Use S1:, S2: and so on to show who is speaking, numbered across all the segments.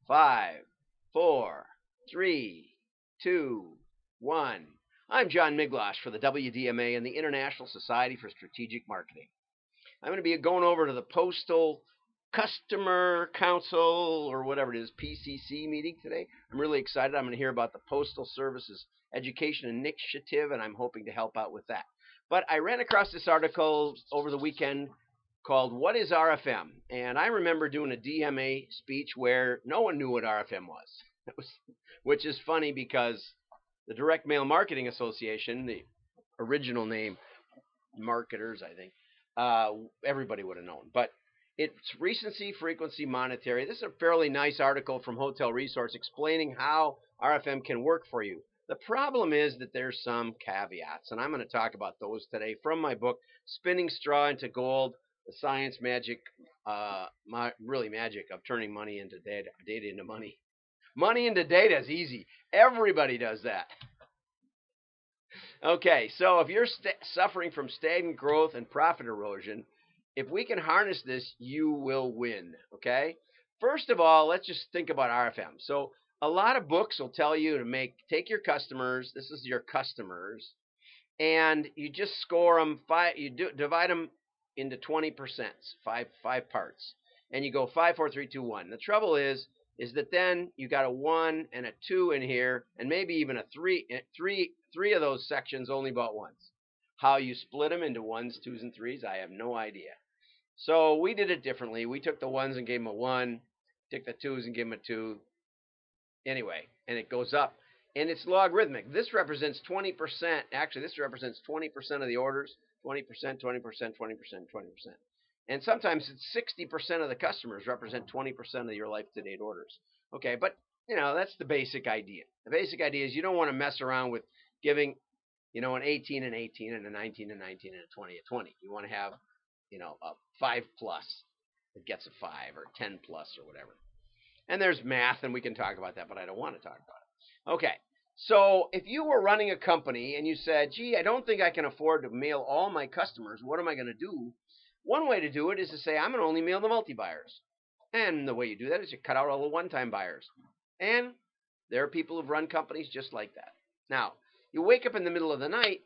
S1: 5, 4, 3, 2, 1. I'm John Miglosh for the WDMA and the International Society for Strategic Marketing. I'm going to be going over to the Postal Customer Council, or whatever it is, PCC meeting today. I'm really excited. I'm going to hear about the Postal Services Education Initiative, and I'm hoping to help out with that. But I ran across this article over the weekend called What is RFM? And I remember doing a DMA speech where no one knew what RFM was, which is funny because the Direct Mail Marketing Association, the original name, marketers, I think, everybody would have known. But it's recency, frequency, monetary. This is a fairly nice article from Hotel Resource explaining how RFM can work for you. The problem is that there's some caveats, and I'm going to talk about those today from my book, Spinning Straw into Gold, the science magic, really magic of turning money into data into money. Money into data is easy. Everybody does that. Okay, so if you're suffering from stagnant growth and profit erosion, if we can harness this, you will win, okay? First of all, let's just think about RFM. So a lot of books will tell you to take your customers, this is your customers, and you just score them, divide them into 20%, five parts, and you go 5, 4, 3, 2, 1. The trouble is that then you got a 1 and a 2 in here, and maybe even a 3. Three of those sections only bought once. How you split them into 1s, 2s, and 3s, I have no idea. So we did it differently. We took the 1s and gave them a 1, took the 2s and gave them a 2. Anyway, and it goes up. And it's logarithmic. This represents 20%. Actually, this represents 20% of the orders, 20%, 20%, 20%, 20%. And sometimes it's 60% of the customers represent 20% of your life-to-date orders. Okay, but, that's the basic idea. The basic idea is you don't want to mess around with giving, an 18 and 18 and a 19 and 19 and a 20 and 20. You want to have, a 5 plus that gets a 5 or 10 plus or whatever. And there's math, and we can talk about that, but I don't want to talk about it. Okay, so if you were running a company and you said, gee, I don't think I can afford to mail all my customers, what am I going to do? One way to do it is to say, I'm going to only mail the multi-buyers. And the way you do that is you cut out all the one-time buyers. And there are people who've run companies just like that. Now, you wake up in the middle of the night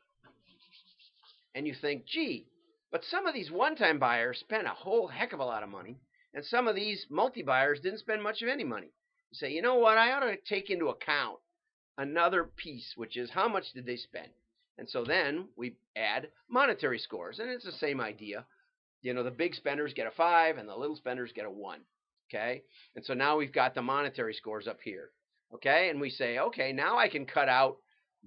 S1: and you think, gee, but some of these one-time buyers spent a whole heck of a lot of money, and some of these multi-buyers didn't spend much of any money. You say, you know what, I ought to take into account another piece, which is how much did they spend? And so then we add monetary scores, and it's the same idea. The big spenders get a 5 and the little spenders get a 1, okay? And so now we've got the monetary scores up here, okay? And we say, okay, now I can cut out,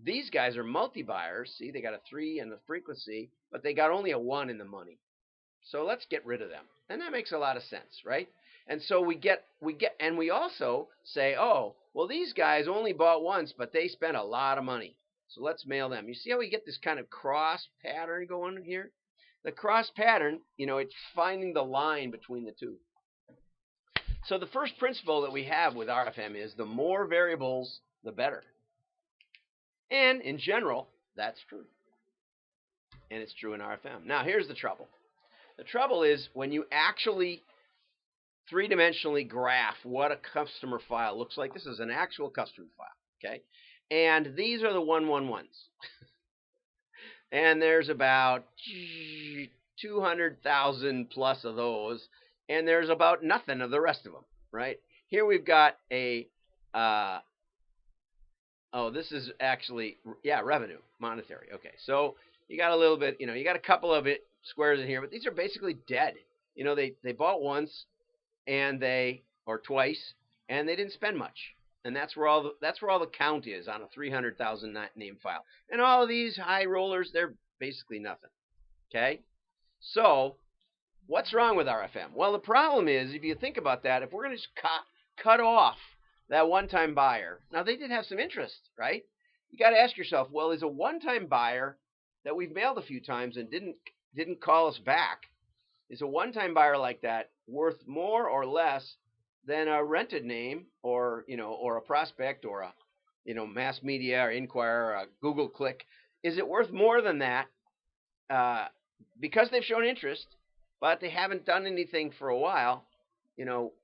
S1: these guys are multi-buyers. See, they got a 3 in the frequency, but they got only a 1 in the money. So let's get rid of them. And that makes a lot of sense, right? And so and we also say, oh, well, these guys only bought once, but they spent a lot of money. So let's mail them. You see how we get this kind of cross pattern going here? The cross pattern, it's finding the line between the two. So the first principle that we have with RFM is the more variables, the better. And in general, that's true. And it's true in RFM. Now, here's the trouble. The trouble is when you actually three-dimensionally graph what a customer file looks like. This is an actual customer file, okay? And these are the 111s. And there's about 200,000 plus of those, and there's about nothing of the rest of them, right? Here we've got a, this is actually, revenue, monetary. Okay, so you got a little bit, you got a couple of squares in here, but these are basically dead. They bought once or twice, and they didn't spend much. And that's where all the count is on a 300,000 name file. And all of these high rollers, they're basically nothing. Okay? So, what's wrong with RFM? Well, the problem is, if you think about that, if we're going to just cut off that one-time buyer, now they did have some interest, right? You got to ask yourself, well, is a one-time buyer that we've mailed a few times and didn't call us back, is a one-time buyer like that worth more or less than a rented name or a prospect or a mass media or Inquirer or a Google click? Is it worth more than that because they've shown interest, but they haven't done anything for a while?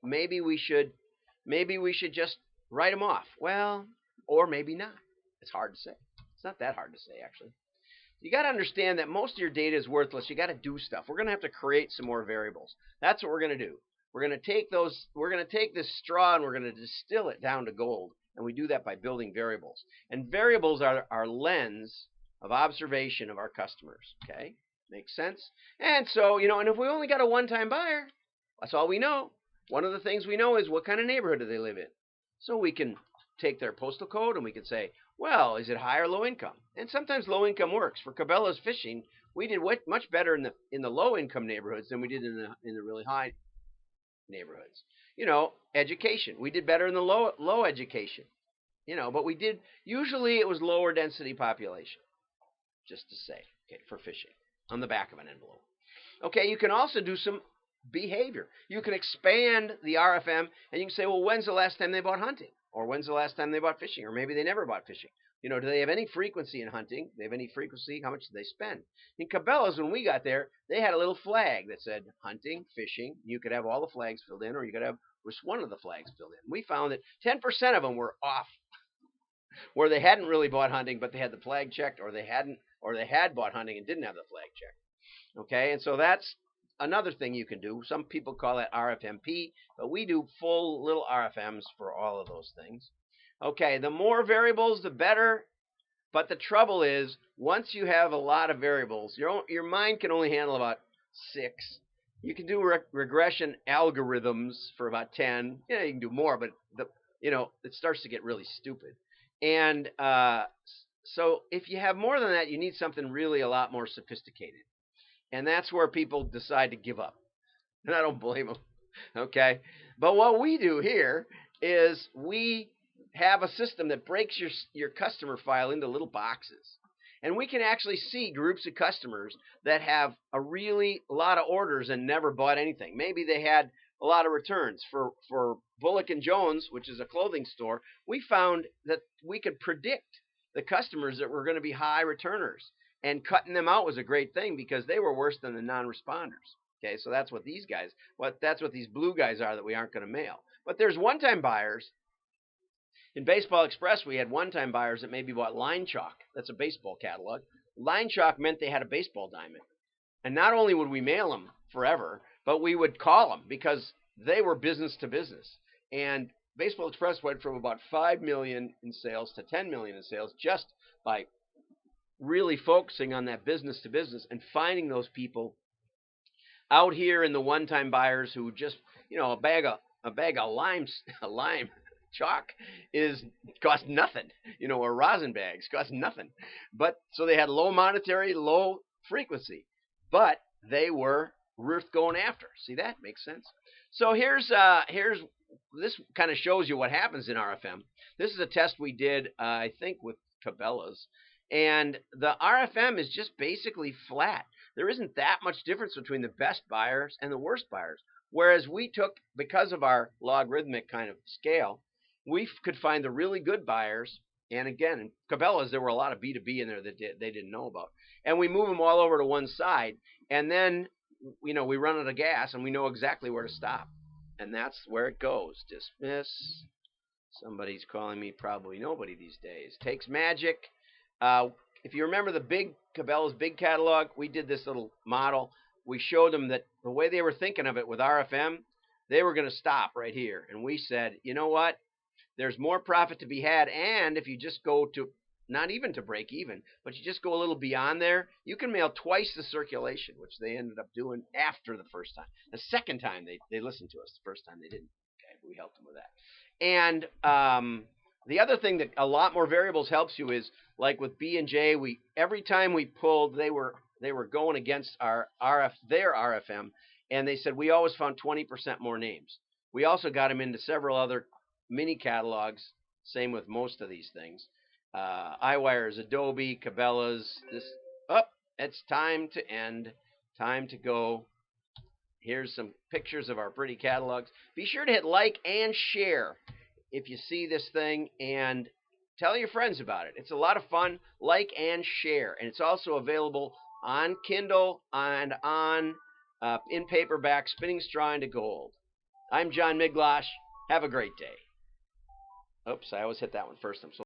S1: Maybe we should maybe we should just write them off. Well, or maybe not. It's hard to say. It's not that hard to say, actually. You got to understand that most of your data is worthless. You got to do stuff. We're going to have to create some more variables. That's what we're going to do. We're going to take those. We're going to take this straw and we're going to distill it down to gold. And we do that by building variables. And variables are our lens of observation of our customers. Okay, makes sense. And so, and if we only got a one-time buyer, that's all we know. One of the things we know is what kind of neighborhood do they live in. So we can take their postal code and we can say, well, is it high or low income? And sometimes low income works. For Cabela's fishing, we did much better in the low income neighborhoods than we did in the really high neighborhoods. Education. We did better in the low education. But we did, usually it was lower density population, just to say, okay, for fishing on the back of an envelope. Okay, you can also do some behavior. You can expand the RFM and you can say, well, when's the last time they bought hunting? Or when's the last time they bought fishing? Or maybe they never bought fishing. Do they have any frequency in hunting? Do they have any frequency? How much do they spend? In Cabela's, when we got there, they had a little flag that said hunting, fishing. You could have all the flags filled in, or you could have just one of the flags filled in. We found that 10% of them were off, where they hadn't really bought hunting, but they had the flag checked, or they had bought hunting and didn't have the flag checked. Okay, and so that's another thing you can do. Some people call that RFMP, but we do full little RFMs for all of those things. Okay, the more variables, the better. But the trouble is, once you have a lot of variables, your mind can only handle about 6. You can do regression algorithms for about 10. You can do more, but it starts to get really stupid. And so if you have more than that, you need something really a lot more sophisticated. And that's where people decide to give up. And I don't blame them. Okay? But what we do here is we have a system that breaks your customer file into little boxes. And we can actually see groups of customers that have a lot of orders and never bought anything. Maybe they had a lot of returns. For Bullock & Jones, which is a clothing store, we found that we could predict the customers that were going to be high returners. And cutting them out was a great thing because they were worse than the non-responders. Okay, so that's what these blue guys are that we aren't going to mail. But there's one-time buyers. In Baseball Express, we had one-time buyers that maybe bought line chalk. That's a baseball catalog. Line chalk meant they had a baseball diamond. And not only would we mail them forever, but we would call them because they were business to business. And Baseball Express went from about $5 million in sales to $10 million in sales just by really focusing on that business to business and finding those people out here in the one-time buyers who just, a bag of lime chalk cost nothing, or rosin bags cost nothing. But so they had low monetary, low frequency, but they were worth going after. See, that makes sense. So here's this kind of shows you what happens in RFM. This is a test we did, I think, with Cabela's. And the RFM is just basically flat. There isn't that much difference between the best buyers and the worst buyers. Whereas we took, because of our logarithmic kind of scale, we could find the really good buyers. And again, in Cabela's, there were a lot of B2B in there that they didn't know about. And we move them all over to one side. And then, we run out of gas and we know exactly where to stop. And that's where it goes. Dismiss. Somebody's calling me, probably nobody these days. Takes magic. If you remember Cabela's big catalog, we did this little model. We showed them that the way they were thinking of it with RFM, they were going to stop right here. And we said, you know what? There's more profit to be had. And if you just go to, not even to break even, but you just go a little beyond there, you can mail twice the circulation, which they ended up doing after the first time. The second time they listened to us. The first time they didn't. Okay, we helped them with that. And the other thing that a lot more variables helps you is, like with B&J, every time we pulled, they were going against their RFM, and they said we always found 20% more names. We also got them into several other mini catalogs. Same with most of these things. iWire's, Adobe, Cabela's. It's time to end. Time to go. Here's some pictures of our pretty catalogs. Be sure to hit like and share if you see this thing, and tell your friends about it. It's a lot of fun. Like and share. And it's also available on Kindle and on in paperback, Spinning Straw into Gold. I'm John Miglosh. Have a great day. Oops, I always hit that one first. I'm so